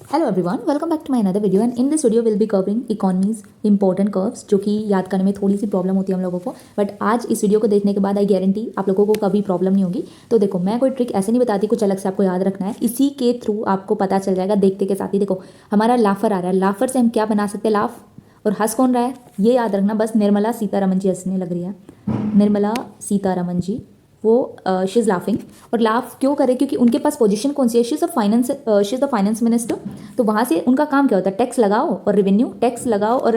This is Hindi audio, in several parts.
Hello everyone, welcome back to my another video and in this video will be covering economies important curves जो कि याद करने में थोड़ी सी प्रॉब्लम होती है हम लोगों को। बट आज इस वीडियो को देखने के बाद आई गारंटी आप लोगों को कभी प्रॉब्लम नहीं होगी। तो देखो, मैं कोई ट्रिक ऐसे नहीं बताती, कुछ अलग से आपको याद रखना है, इसी के थ्रू आपको पता चल जाएगा देखते के साथ ही। देखो, हमारा लाफर आ रहा है, लाफर से हम क्या बना सकते हैं, लाफ, और हंस कौन रहा है ये याद रखना बस। निर्मला सीतारमन जी हंसने लग रही है, निर्मला सीतारमन जी, वो शी इज़ लाफिंग। और लाफ क्यों करे, क्योंकि उनके पास पोजीशन कौन सी है, she is the finance minister. तो वहाँ से उनका काम क्या होता है, टैक्स लगाओ और रेवेन्यू, टैक्स लगाओ और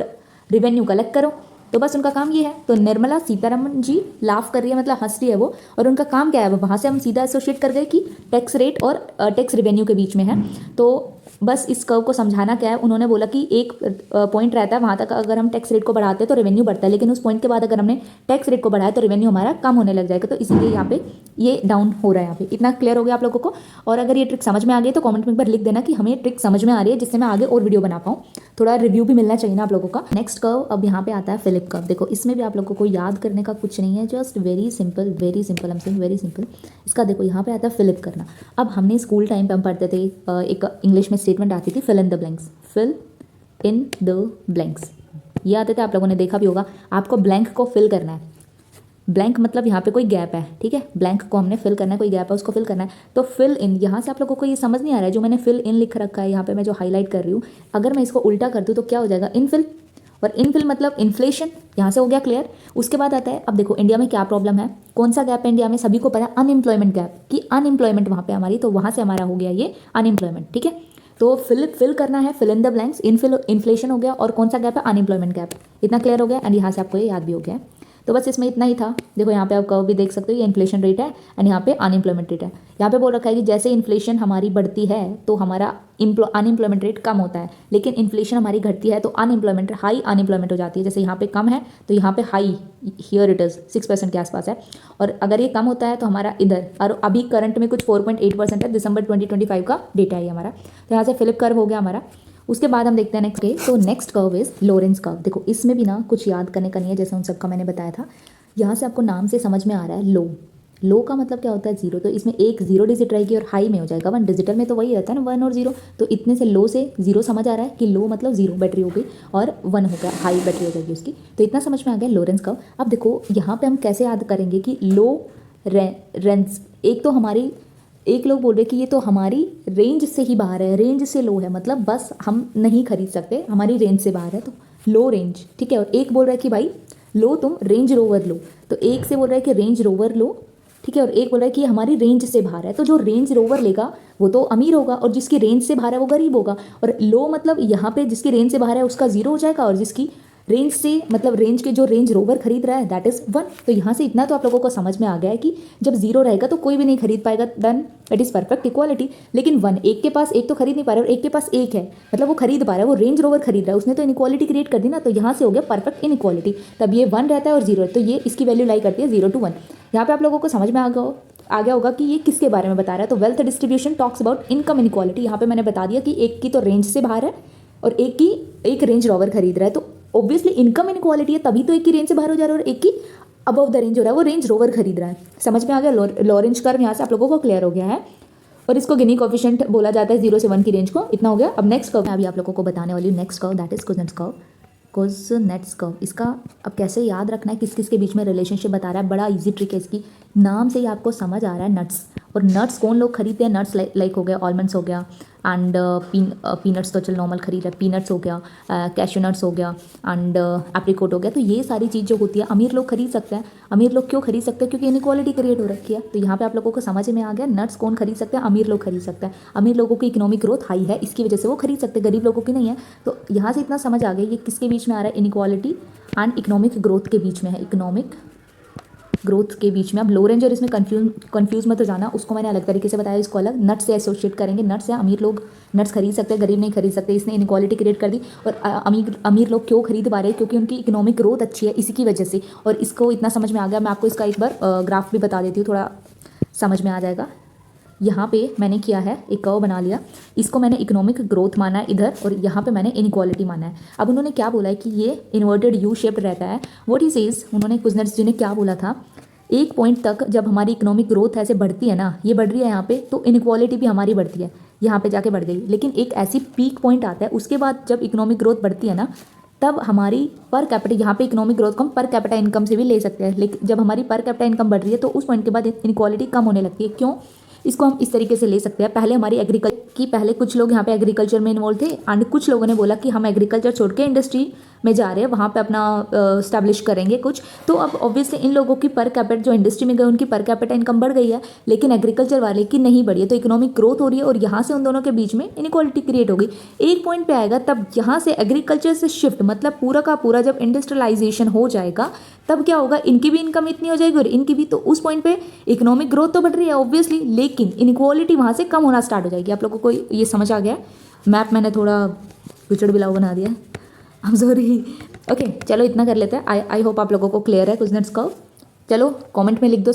रेवेन्यू कलेक्ट करो। तो बस उनका काम ये है। तो निर्मला सीतारमन जी लाफ कर रही है, मतलब हंस रही है वो, और उनका काम क्या है, वहाँ से हम सीधा एसोसिएट कर गए कि टैक्स रेट और टैक्स रेवेन्यू के बीच में है। तो बस इस कर्व को समझाना क्या है, उन्होंने बोला कि एक पॉइंट रहता है, वहाँ तक अगर हम टैक्स रेट को बढ़ाते हैं तो रेवेन्यू बढ़ता है, लेकिन उस पॉइंट के बाद अगर हमने टैक्स रेट को बढ़ाया तो रेवेन्यू हमारा कम होने लग जाएगा। तो इसीलिए यहाँ पे ये डाउन हो रहा है। यहाँ पे इतना क्लियर हो गया आप लोगों को। और अगर ये ट्रिक समझ में आ गई तो कमेंट में एक बार लिख देना कि हमें ट्रिक समझ में आ रही है, जिससे मैं आगे और वीडियो बना पाऊँ। थोड़ा रिव्यू भी मिलना चाहिए ना आप लोगों का। नेक्स्ट कर्व अब यहाँ पे आता है फिलिप कर्व। देखो, इसमें भी आप लोगों को याद करने का कुछ नहीं है, just very simple, very simple, I am saying very simple. इसका देखो यहाँ पे आता है फिलिप करना। अब हमने स्कूल टाइम पे हम पढ़ते थे, एक इंग्लिश में स्टेटमेंट आती थी, fill in the blanks, fill in the blanks, ये आते थे, आप लोगों ने देखा भी होगा। आपको ब्लैंक को फिल करना है, ब्लैंक मतलब यहाँ पे कोई गैप है, ठीक है, ब्लैंक को हमने फिल करना है, कोई गैप है उसको फिल करना है। तो फिल इन, यहाँ से आप लोगों को ये समझ नहीं आ रहा है जो मैंने फिल इन लिख रखा है यहाँ पे, मैं जो हाईलाइट कर रही हूँ, अगर मैं इसको उल्टा कर दूँ तो क्या हो जाएगा, इनफिल। और इनफिल मतलब इन्फ्लेशन, यहाँ से हो गया क्लियर। उसके बाद आता है, अब देखो इंडिया में क्या प्रॉब्लम है, कौन सा गैप है इंडिया में, सभी को पता है, अनएम्प्लॉयमेंट गैप, कि अनएम्प्लॉयमेंट वहाँ पे हमारी, तो वहाँ से हमारा हो गया ये अनएम्प्लॉयमेंट, ठीक है। तो फिल करना है, फिल इन द ब्लैंक्स, इनफिल, इन्फ्लेशन हो गया, और कौन सा गैप है, अनएम्प्लॉयमेंट गैप। इतना क्लियर हो गया एंड यहाँ से आपको ये याद भी हो गया है। तो बस इसमें इतना ही था। देखो यहाँ पे आप कर्व भी देख सकते हो, ये इन्फ्लेशन रेट है एंड यहाँ पे अनएम्प्लॉयमेंट रेट है। यहाँ पे बोल रखा है कि जैसे इन्फ्लेशन हमारी बढ़ती है तो हमारा अनएम्प्लॉयमेंट रेट कम होता है, लेकिन इन्फ्लेशन हमारी घटती है तो अनएम्प्लॉयमेंट, हाई अनएम्प्लॉयमेंट हो जाती है। जैसे यहाँ पे कम है तो यहाँ पे हाई, हियर इट इज़ 6% के आसपास है। और अगर ये कम होता है तो हमारा इधर, और अभी करंट में कुछ 4.8% है, दिसंबर 2025 का डेटा है ये हमारा। तो यहाँ से फिलिप कर्व हो गया हमारा। उसके बाद हम देखते हैं नेक्स्ट के, तो next curve is Lorentz curve. देखो, इसमें भी ना कुछ याद करने का नहीं है, जैसे उन सबका मैंने बताया था। यहाँ से आपको नाम से समझ में आ रहा है, लो, लो का मतलब क्या होता है, जीरो। तो इसमें एक जीरो डिजिट रहेगी और हाई में हो जाएगा वन। डिजिटल में तो वही रहता है ना, वन और जीरो। तो इतने से लो से जीरो समझ आ रहा है कि लो मतलब जीरो बैटरी हो गई, और वन हो गया, हाई बैटरी हो जाएगी उसकी। तो इतना समझ में आ गया लोरेंस कर्व। अब देखो यहाँ पे हम कैसे याद करेंगे कि लो रेंज, एक तो हमारी, एक लोग बोल रहे कि ये तो हमारी रेंज से ही बाहर है, रेंज से लो है, मतलब बस हम नहीं खरीद सकते, हमारी रेंज से बाहर है, तो लो रेंज, ठीक है। और एक बोल रहा है कि भाई लो तुम रेंज रोवर लो, तो एक से बोल रहा है कि रेंज रोवर लो, ठीक है। और एक बोल रहा है कि हमारी रेंज से बाहर है, तो जो रेंज रोवर लेगा वो तो अमीर होगा, और जिसकी रेंज से बाहर है वो गरीब होगा। और लो मतलब यहाँ पे जिसकी रेंज से बाहर है उसका जीरो हो जाएगा, और जिसकी रेंज से, मतलब रेंज के, जो रेंज रोवर खरीद रहा है दैट इज़ वन। तो यहाँ से इतना तो आप लोगों को समझ में आ गया है कि जब जीरो रहेगा तो कोई भी नहीं खरीद पाएगा, then it is perfect equality. लेकिन वन, एक के पास एक तो खरीद नहीं पा रहा है और एक के पास एक है, मतलब वो खरीद पा रहा है, वो रेंज रोवर खरीद रहा है, उसने तो इनइक्वालिटी क्रिएट कर दी ना। तो यहाँ से हो गया परफेक्ट इनइक्वालिटी। तब ये वन रहता है और जीरो है, तो ये इसकी वैल्यू लाई करती है 0 to 1। यहाँ पे आप लोगों को समझ में आ गया होगा कि ये किसके बारे में बता रहा है। तो wealth distribution talks about income inequality. यहाँ पे मैंने बता दिया कि एक की तो रेंज से बाहर है और एक रेंज रोवर खरीद रहा है, तो ऑब्वियसली इनकम इनइक्वालिटी है, तभी तो एक की रेंज से बाहर हो जा रहा है और एक की अबव द रेंज हो रहा है, वो रेंज रोवर खरीद रहा है। समझ में आ गया, लॉरेंज कर्व यहाँ से आप लोगों को क्लियर हो गया है। और इसको गिनी कोफिशिएंट बोला जाता है 0 से 1 की रेंज को। इतना हो गया। अब नेक्स्ट कर्व मैं अभी आप लोगों को बताने वाली हूँ, next curve that is Kuznets curve, Kuznets curve. इसका अब कैसे याद रखना है, किस किस के बीच में रिलेशनशिप बता रहा है, बड़ा इजी ट्रिक है इसकी। नाम से ही आपको समझ आ रहा है, नट्स। और नट्स कौन लोग खरीदते हैं, नट्स लाइक हो गया, आलमंड्स हो गया, एंड पीनट्स तो चल नॉर्मल खरीद रहा है, पीनट्स हो गया, कैश्यू नट्स हो गया, एंड एप्रिकॉट हो गया। तो ये सारी चीज़ जो होती है अमीर लोग खरीद सकते हैं। अमीर लोग क्यों खरीद सकते हैं, क्योंकि इनइक्वालिटी क्रिएट हो रखी है। तो यहाँ पे आप लोगों को समझ में आ गया, नट्स कौन खरीद सकते हैं, अमीर लोग खरीद सकते हैं। अमीर लोगों की इकोनॉमिक ग्रोथ हाई है, इसकी वजह से वो खरीद सकते हैं, गरीब लोगों की नहीं है। तो यहाँ से इतना समझ आ गया ये किसके बीच में आ रहा है, इनइक्वालिटी एंड इकोनॉमिक ग्रोथ के बीच में है, इकोनॉमिक ग्रोथ के बीच में। अब लो रेंज और इसमें कंफ्यूज मत हो जाना, उसको मैंने अलग तरीके से बताया, इसको अलग नट्स से एसोसिएट करेंगे। नट्स है, अमीर लोग नट्स खरीद सकते हैं, गरीब नहीं खरीद सकते, इसने इनइक्वालिटी क्रिएट कर दी। और अमीर लोग क्यों खरीद पा रहे हैं, क्योंकि उनकी इकोनॉमिक ग्रोथ अच्छी है, इसी की वजह से। और इसको इतना समझ में आ गया, मैं आपको इसका एक बार ग्राफ भी बता देती हूँ, थोड़ा समझ में आ जाएगा। यहाँ पे मैंने किया है, एक कर्व बना लिया, इसको मैंने इकोनॉमिक ग्रोथ माना है इधर, और यहाँ पे मैंने इनइक्वालिटी माना है। अब उन्होंने क्या बोला है कि ये इन्वर्टेड यू शेप्ड रहता है। व्हाट ही सेज, उन्होंने कुज़नेट्स जी ने क्या बोला था, एक पॉइंट तक जब हमारी इकोनॉमिक ग्रोथ ऐसे बढ़ती है ना, ये बढ़ रही है यहाँ पे, तो इनइक्वालिटी भी हमारी बढ़ती है। यहाँ पे जाके बढ़ गई। लेकिन एक ऐसी पीक पॉइंट आता है, उसके बाद जब इकोनॉमिक ग्रोथ बढ़ती है ना, तब हमारी पर कैपिटा, यहाँ पे इकोनॉमिक ग्रोथ को हम पर कैपिटा इनकम से भी ले सकते हैं, लेकिन जब हमारी पर कैपिटा इनकम बढ़ रही है तो उस पॉइंट के बाद इनक्वालिटी कम होने लगती है। क्यों? इसको हम इस तरीके से ले सकते हैं। पहले हमारी पहले कुछ लोग यहाँ पे एग्रीकल्चर में इन्वॉल्व थे एंड कुछ लोगों ने बोला कि हम एग्रीकल्चर छोड़ के इंडस्ट्री में जा रहे हैं, वहाँ पे अपना स्टैब्लिश करेंगे कुछ। तो अब ऑब्वियसली इन लोगों की पर कैपिटा, जो इंडस्ट्री में गए उनकी पर कैपिटा इनकम बढ़ गई है, लेकिन एग्रीकल्चर वाले की नहीं बढ़ी है। तो इकोनॉमिक ग्रोथ हो रही है और यहाँ से उन दोनों के बीच में इनक्वालिटी क्रिएट हो गई। एक पॉइंट पे आएगा तब यहाँ से एग्रीकल्चर से शिफ्ट, मतलब पूरा का पूरा जब इंडस्ट्रियलाइजेशन हो जाएगा तब क्या होगा, इनकी भी इनकम इतनी हो जाएगी और इनकी भी। तो उस पॉइंट पे इकोनॉमिक ग्रोथ तो बढ़ रही है ऑब्वियसली, लेकिन इनक्वालिटी वहाँ से कम होना स्टार्ट हो जाएगी। आप लोगों को ये समझ आ गया? मैप मैंने थोड़ा पिचड़ बिलाव बना दिया, आई एम सॉरी। ओके, चलो इतना कर लेते हैं। आई होप आप लोगों को क्लियर है कुछ कर्व। चलो कमेंट में लिख दो।